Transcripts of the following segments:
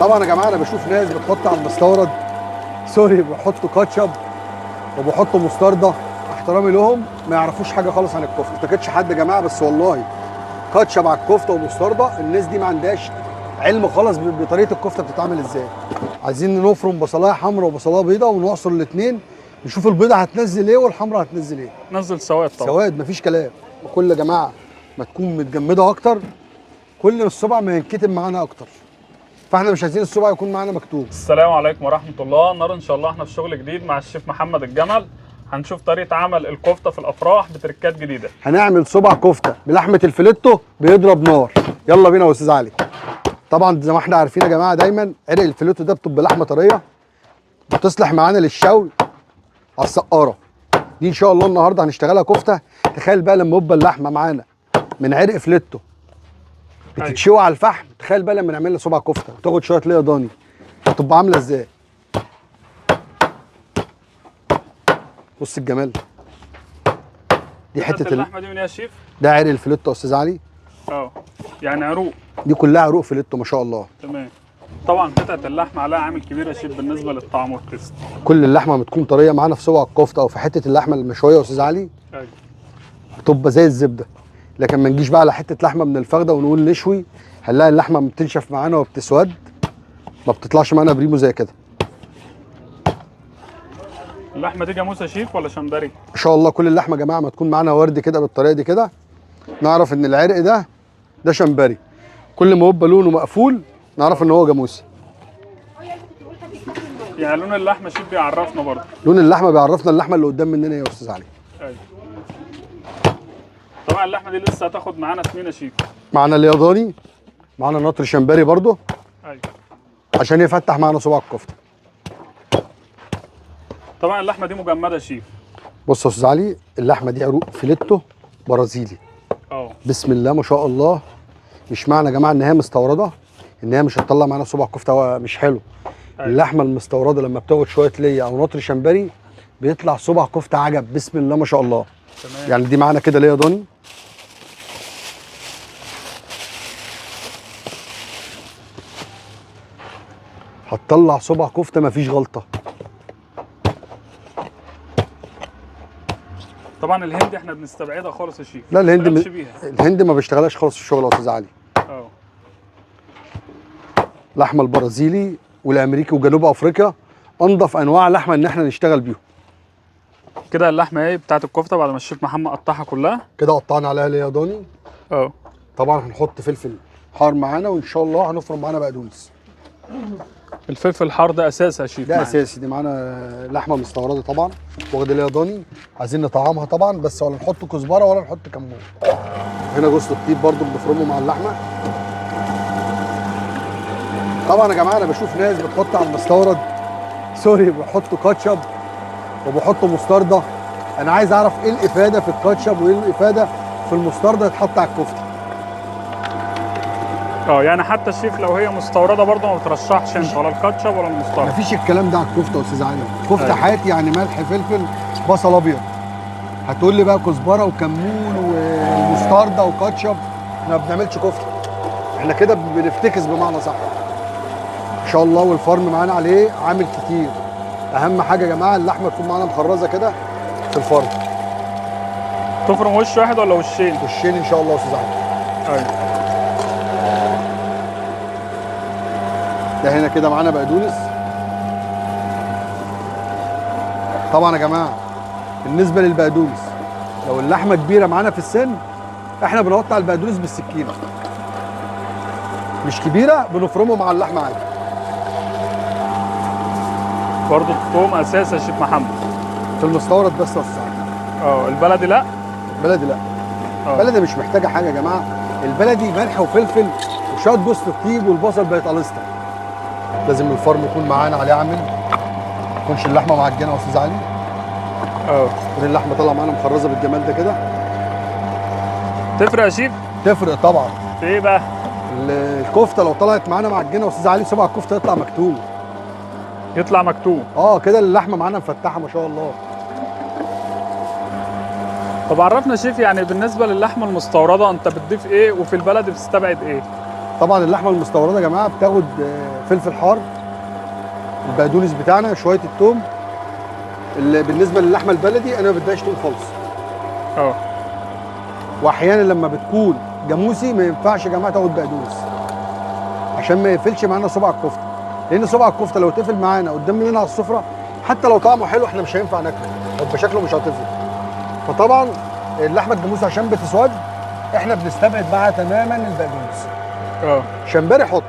طبعا يا جماعه انا بشوف ناس بتحط على المستورد سوري بيحطوا كاتشب وبيحطوا مستردة، احترامي لهم ما يعرفوش حاجه خالص عن الكفته. ما افتكرش حد يا جماعه، بس والله كاتشب على الكفته ومستردة الناس دي ما عندهاش علم خالص بطريقه الكفته بتتعمل ازاي. عايزين نفرم بصلايه حمراء وبصلايه بيضاء ونعصر الاثنين، نشوف البيضه هتنزل ايه والحمراء هتنزل ايه. نزل سواد طبعا. سواد مفيش كلام. وكل يا جماعه ما تكون متجمده اكتر كل الصبع ما ينكتب معانا اكتر، فاحنا مش عايزين الصبع يكون معانا مكتوب. السلام عليكم ورحمه الله. النهارده ان شاء الله احنا في شغل جديد مع الشيف محمد الجمل. هنشوف طريقه عمل الكفته في الافراح بتركات جديده. هنعمل صبع كفته بلحمه الفيليتو بيضرب نار. يلا بينا يا استاذ علي. طبعا زي ما احنا عارفين يا جماعه دايما عرق الفيليتو ده بتبقى لحمه طريه بتصلح معانا للشوي على السقاره دي. ان شاء الله النهارده هنشتغلها كفته. تخيل بقى لما يبقى اللحمه معانا من عرق فيليتو بتتشوي على الفحم، تخيل بقى لما نعمل لها صبع كفته وتاخد شويه ليا ضاني هتبقى عامله ازاي. بص الجمال. دي حته اللحمه دي من ايه يا شيف؟ ده عرق الفيليتو يا استاذ علي. يعني عروق. دي كلها عروق فيليتو ما شاء الله. تمام. طبعا قطعه اللحمه عليها عامل كبير يا شيف بالنسبه للطعم والتست. كل اللحمه بتكون طريه معانا في صبع الكفته او في حته اللحمه المشويه يا استاذ علي. ايوه. بتبقى زي الزبده. لكن ما نجيش بقى على حته لحمه من الفخده ونقول نشوي، هنلاقي اللحمه بتنشف معانا وبتسود، ما بتطلعش معانا بريمو زي كده. اللحمه دي جاموسه يا شيف ولا شمبري؟ ما شاء الله كل اللحمه يا جماعه ما تكون معانا وردي كده بالطريقه دي كده، نعرف ان العرق ده شمبري. كل ما يبقى لونه مقفول نعرف ان هو جاموسي. يعني لون اللحمه شيف بيعرفنا برضه. لون اللحمه بيعرفنا اللحمه اللي قدام مننا يا استاذ علي. ايوه. طبعا اللحمه دي لسه هتاخد معانا سمينه شيف. معانا الياضاني، معانا نطر شمبري برضه. ايوه. عشان يفتح معانا صباع الكفته. طبعا اللحمه دي مجمده يا شيف. بص يا استاذ علي، اللحمه دي عروق فيليتو برازيلي. بسم الله ما شاء الله. مش معنى يا جماعه ان هي مستورده ان هي مش هتطلع معانا صباع كفته مش حلو. أيوة. اللحمه المستورده لما بتاخد شويه ليا او نطر شمبري بيطلع صباع كفته عجب بسم الله ما شاء الله. تمام. يعني دي معانا كده ليا ضاني. هتطلع صباع كفته مفيش غلطه. طبعا الهندي احنا بنستبعدها خالص يا شيف. لا الهند ما بيشتغلهاش خالص في الشغل يا استاذ علي. اللحمه البرازيلي والامريكي وجنوب افريقيا انضف انواع لحمه ان احنا نشتغل بيهم. كده اللحمه ايه بتاعت الكفته بعد ما الشيف محمد قطعها كلها كده قطعنا عليها ليا ضاني. طبعا هنحط فلفل حار معانا وان شاء الله هنفرم معانا بقدونس. الفلفل الحار ده اساسي يا شيف. ده اساسي. دي معانا لحمه مستورده طبعا واخده ليا ضاني، عايزين نطعمها طبعا بس ولا نحط كزبره ولا نحط كمون. هنا جوز الطيب برده بنفرمه مع اللحمه. طبعا يا جماعه انا بشوف ناس بتحط على المستورد سوري بيحطوا كاتشب وبيحطوا مستردة. انا عايز اعرف ايه الافاده في الكاتشب وايه الافاده في المستردة يتحط على الكفته. يعني حتى الشيف لو هي مستورده برضه ما بترشحش انت ولا الكاتشب ولا المستورد. مفيش الكلام ده على الكفته يا استاذ علي. كفته حياتي يعني ملح فلفل بصل ابيض. هتقول لي بقى كزبره وكمون ومستردة وكاتشب، احنا ما بنعملش كفته، احنا كده بنفتكس بمعنى صح. ان شاء الله. والفرن معانا عليه عامل كتير. اهم حاجه يا جماعه اللحمه تكون معانا مخرزه كده في الفرن. تفرم وش واحد ولا وشين؟ وشين ان شاء الله يا استاذ علي. ايوه. ده هنا كده معانا بقدونس. طبعا يا جماعه بالنسبه للبقدونس لو اللحمه كبيره معانا في السن احنا بنقطع البقدونس بالسكينه، مش كبيره بنفرمه مع اللحمه عادي. برضه الثوم اساسي يا شيف محمد في المستورد بس يا استاذ علي. البلدي لا. البلدي لا. البلدي مش محتاجه حاجه يا جماعه. البلدي ملح وفلفل وشويه جوز الطيب والبصل بقت قليصه. لازم الفرن يكون معانا عليه عامل، ما تكونش اللحمه معجنه يا استاذ علي. تكون اللحمه طالعه معانا مخرزه بالجمال ده كده. تفرق يا شيف؟ تفرق طبعا. في ايه بقى؟ الكفته لو طلعت معانا معجنه يا استاذ علي صباع الكفته يطلع مكتوم. يطلع مكتوم. كده اللحمه معانا مفتحه ما شاء الله. طب عرفنا شيف يعني بالنسبه للحمه المستورده انت بتضيف ايه وفي البلد بتستبعد ايه؟ طبعا اللحمه المستورده يا جماعه بتاخد فلفل حار، البقدونس بتاعنا، شويه التوم. اللي بالنسبه للحمه البلدي انا ما بديهاش توم خالص. اه واحيانا لما بتكون جاموسي ما ينفعش يا جماعه تاخد بقدونس عشان ما يقفلش معانا صباع الكفته، لان صباع الكفته لو تقفل معانا قدام مننا على السفره حتى لو طعمه حلو احنا مش هينفع ناكله، هيبقى شكله مش هتفل. فطبعا اللحمه الجاموسي عشان بتسود احنا بنستبعد معاها تماما البقدونس. اه شمبري حط.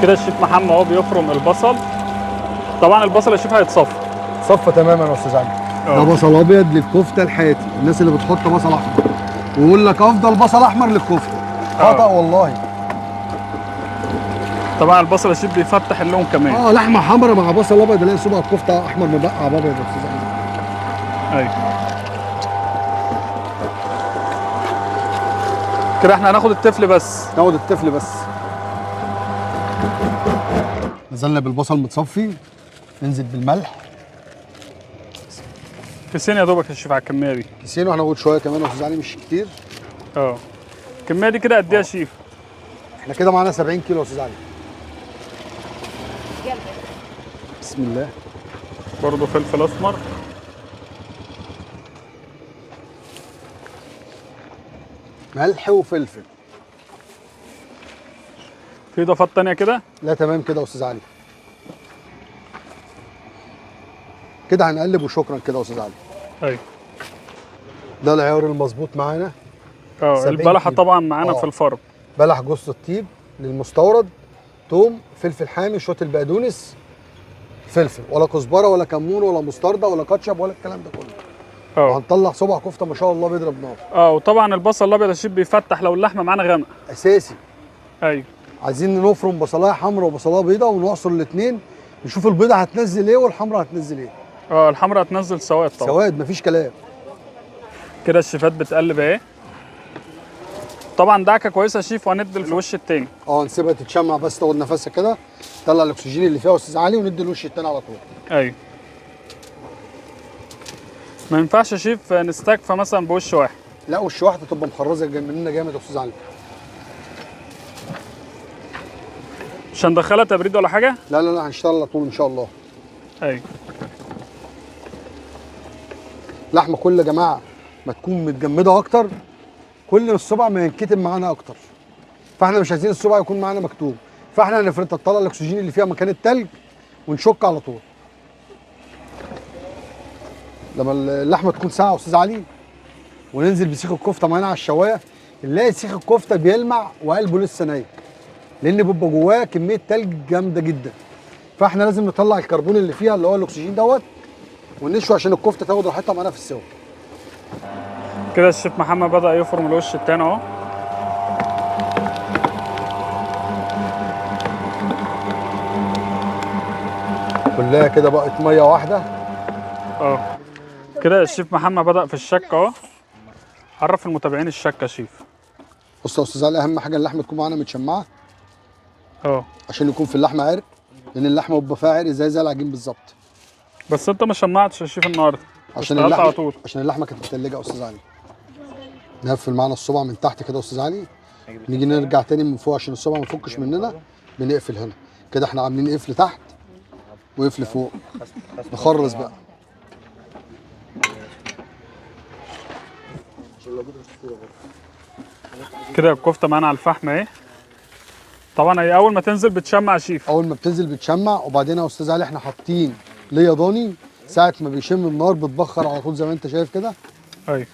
كده الشيف محمد اهو بيفرم البصل. طبعا البصل يا شيف هيتصفى. صفى تماما يا استاذ علي. ده بصل ابيض للكفته الحياتي، الناس اللي بتحط بصل احمر ويقول لك افضل بصل احمر للكفته، خطا والله. طبعا البصل يا شيف بيفتح اللون كمان. لحمه حمراء مع بصل ابيض الاقي صبع الكفته احمر مبقع ابيض يا استاذ علي. ايوه كده احنا هناخد التفل بس. ناخد التفل بس. نزلنا بالبصل متصفي، ننزل بالملح كيسين يا دوبك يا شيف على الكميه دي. كيسين، وهناخد شويه كمان يا استاذ علي مش كتير. الكميه دي كده قد ايه يا شيف؟ احنا كده معانا 70 كيلو يا استاذ علي. بسم الله. برضه فلفل اسمر. ملح وفلفل. في اضافات تانية كده؟ لا تمام كده يا استاذ علي. كده هنقلب وشكرا كده يا استاذ علي. ايوه ده العيار المظبوط معانا. البلحه كيلو. طبعا معانا في الفرن. بلح جوز الطيب للمستورد، توم، فلفل حامي، شويه البقدونس، فلفل، ولا كزبره ولا كمون ولا مستردة ولا كاتشب ولا الكلام ده كله. وهنطلع صبع كفته ما شاء الله بيضرب نار. وطبعا البصل الابيض يا شيف بيفتح لو اللحمه معانا غامقه. اساسي. ايوه عايزين نفرم بصلايه حمراء وبصلايه بيضاء ونعصر الاثنين، نشوف البيضه هتنزل ايه والحمراء هتنزل ايه. الحمراء هتنزل سواد طبعا. سواد مفيش كلام. كده الشيفات بتقلب اهي. طبعا دعكه كويسه يا شيف، وهندي الوش التاني. نسيبها تتشمع بس تاخد نفسها كده، طلع الاكسجين اللي فيها يا استاذ علي، وندي الوش التاني على طول. ايوه ما ينفعش يا شيف نستكفى مثلا بوش واحد. لا وش واحده تبقى مخرزه مننا جامد يا استاذ علي. مش هندخلها تبريد ولا حاجه؟ لا لا لا هنشتغل على طول ان شاء الله. ايوه لحمه كل يا جماعه ما تكون متجمده اكتر، كل الصبع ما ينكتم معانا اكتر. فاحنا مش عايزين الصبع يكون معانا مكتوم، فاحنا هنفرد تطلع الاكسجين اللي فيها مكان التلج ونشك على طول. لما اللحمه تكون ساعه يا استاذ علي وننزل بسيخ الكفته معانا على الشوايه، نلاقي سيخ الكفته بيلمع وقلبه لسه نايم، لان بيبقى جواه كميه تلج جامده جدا. فاحنا لازم نطلع الكربون اللي فيها اللي هو الاكسجين دوت ونشوي عشان الكفته تاخد راحتها معانا في السوا. كده الشيف محمد بدأ يفرم الوش التاني اهو. كلها كده بقت ميه واحده. كده الشيف محمد بدأ في الشك اهو. عرف المتابعين الشك يا شيف. بص يا استاذ علي، اهم حاجه اللحمه تكون معانا متشمعه عشان يكون في اللحمه عرق، لان اللحمه بيبقى فيها عرق زي العجين بالظبط. بس انت ما شمعتش يا شيف النهارده عشان اللحمه على طول. عشان اللحمه كانت متلجه يا استاذ علي. نقفل معانا الصبع من تحت كده يا استاذ علي، نيجي نرجع تاني من فوق عشان الصبع ما يفكش مننا، بنقفل هنا كده. احنا عاملين قفل تحت وقفل فوق، نخرز بقى. كده الكفته معانا على الفحم اهي. طبعا هي اول ما تنزل بتشمع يا شيف. اول ما بتنزل بتشمع، وبعدين يا استاذ علي احنا حاطين ليا ضاني، ساعه ما بيشم النار بتبخر على طول زي ما انت شايف كده. ايوه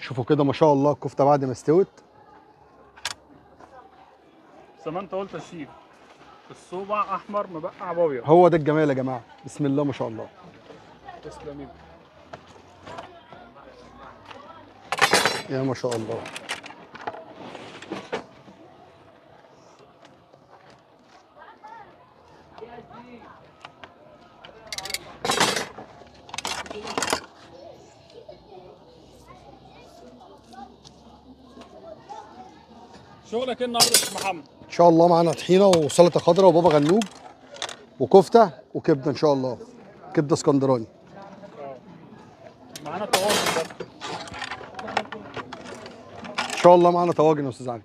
شوفوا كده ما شاء الله الكفته بعد ما استوت. زي ما انت قلت يا شيف، الصوبع احمر مبقع ابيض. هو ده الجمال يا جماعه، بسم الله ما شاء الله. تسلم يا ما شاء الله. شغلك ايه النهارده يا شيف محمد؟ ان شاء الله معانا طحينه وسلطه خضراء وبابا غنوج وكفته وكبده ان شاء الله، كبده اسكندراني. معانا طواجن بس. ان شاء الله معانا طواجن يا استاذ علي.